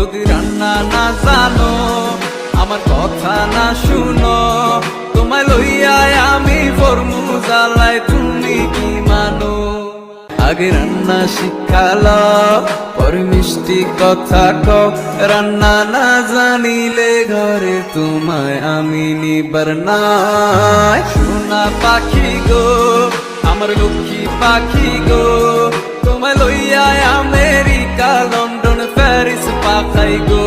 যদি রান্না না জানো, আমার কথা না শুনো, তোমায় লইয়ায় আমি ফরমু জ্বালায়, তুমি কি মানো? আগে রান্না শিখালো, পরে মিষ্টি কথা কও, রান্না না জানিলে ঘরে তোমায় আমি নিবার নাই। সোনা পাখি গো, আমার লক্ষ্মী পাখি গো, তোমায় লইয়ায় আমেরিকা, লন্ডন, প্যারিস পাঠাই গো।